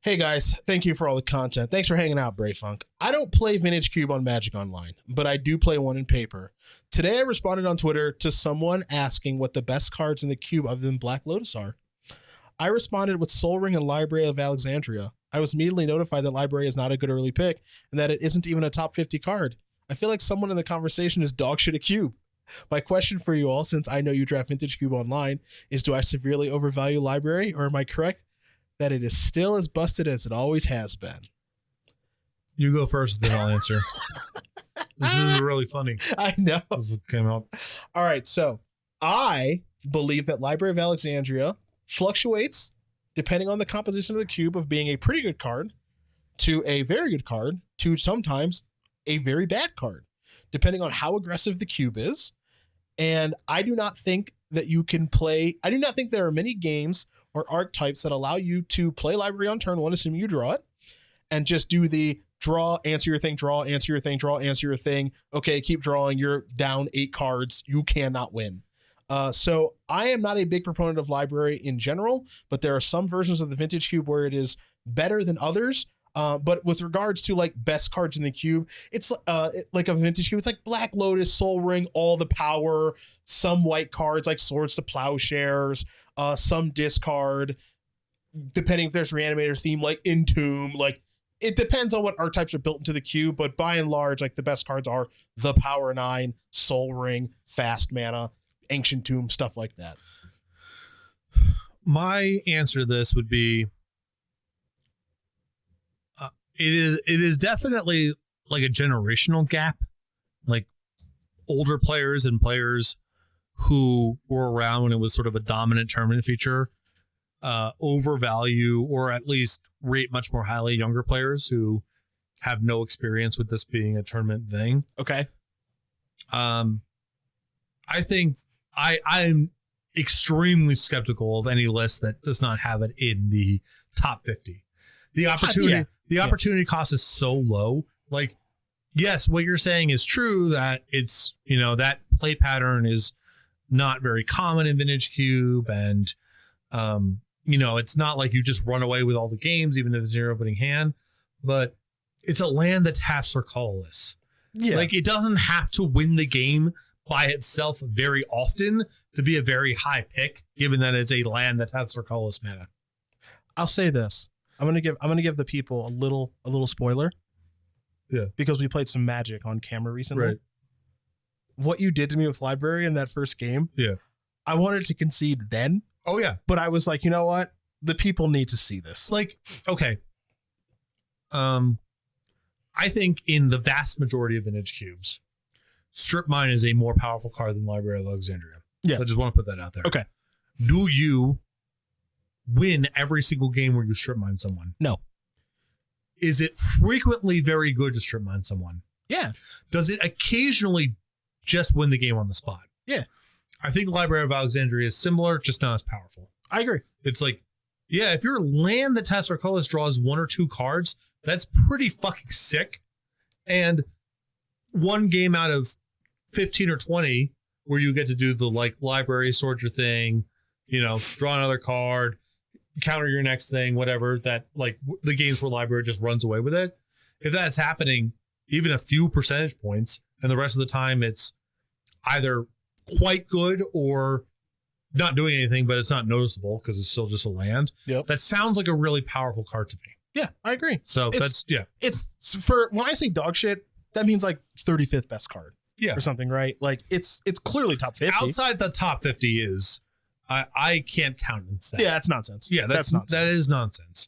Hey guys, thank you for all the content. Thanks for hanging out, Brayfunk. I don't play Vintage Cube on Magic Online, but I do play one in paper. Today I responded on Twitter to someone asking what the best cards in the cube other than Black Lotus are. I responded with Sol Ring and Library of Alexandria. I was immediately notified that Library is not a good early pick and that it isn't even a top 50 card. I feel like someone in the conversation is dog shit a cube. My question for you all, since I know you draft Vintage Cube online, is do I severely overvalue Library, or am I correct that it is still as busted as it always has been? You go first, then I'll answer. This is really funny. I know. This came out. All right, so I believe that Library of Alexandria fluctuates depending on the composition of the cube of being a pretty good card to a very good card to sometimes a very bad card, depending on how aggressive the cube is. And I do not think that you can play. I do not think there are many games or archetypes that allow you to play Library on turn one, assuming you draw it, and just do the draw, answer your thing, draw, answer your thing, draw, answer your thing. Okay, keep drawing. You're down 8 cards. You cannot win. So I am not a big proponent of Library in general, but there are some versions of the Vintage Cube where it is better than others. But with regards to like best cards in the cube, it's like a Vintage Cube. It's like Black Lotus, Sol Ring, all the power, some white cards like Swords to Plowshares, some discard, depending if there's Reanimator theme, like Entomb. Like it depends on what archetypes are built into the cube, but by and large, like the best cards are the Power 9, Sol Ring, Fast Mana, Ancient Tomb, stuff like that. My answer to this would be, it is definitely like a generational gap. Like older players and players who were around when it was sort of a dominant tournament feature overvalue, or at least rate much more highly, younger players who have no experience with this being a tournament thing. Okay. I think I'm extremely skeptical of any list that does not have it in the top 50. The opportunity cost is so low. Like, yes, what you're saying is true, that it's, that play pattern is not very common in Vintage Cube. And, it's not like you just run away with all the games, even if it's your opening hand, but it's a land that's half or colorless. Yeah. Like it doesn't have to win the game by itself very often to be a very high pick, given that it's a land that has colorless mana. I'll say this. I'm gonna give the people a little spoiler. Yeah. Because we played some Magic on camera recently. Right. What you did to me with Library in that first game. Yeah. I wanted to concede then. Oh yeah. But I was like, you know what? The people need to see this. Like, okay. I think in the vast majority of Vintage Cubes, Strip Mine is a more powerful card than Library of Alexandria. Yeah. I just want to put that out there. Okay. Do you win every single game where you strip mine someone? No. Is it frequently very good to strip mine someone? Yeah. Does it occasionally just win the game on the spot? Yeah. I think Library of Alexandria is similar, just not as powerful. I agree. It's like, yeah, if your land that Task for Colors draws 1 or 2 cards, that's pretty fucking sick. And one game out of 15 or 20 where you get to do the like library sort your thing, draw another card, counter your next thing, whatever, that like the games where Library just runs away with it. If that's happening, even a few percentage points, and the rest of the time it's either quite good or not doing anything, but it's not noticeable because it's still just a land. Yep. That sounds like a really powerful card to me. Yeah, I agree. So it's for when I say dog shit, that means like 35th best card. Yeah. Or something, right? Like it's clearly top 50. Outside the top 50 is I can't countenance that. Yeah, that's nonsense. Yeah, that's nonsense. That is nonsense.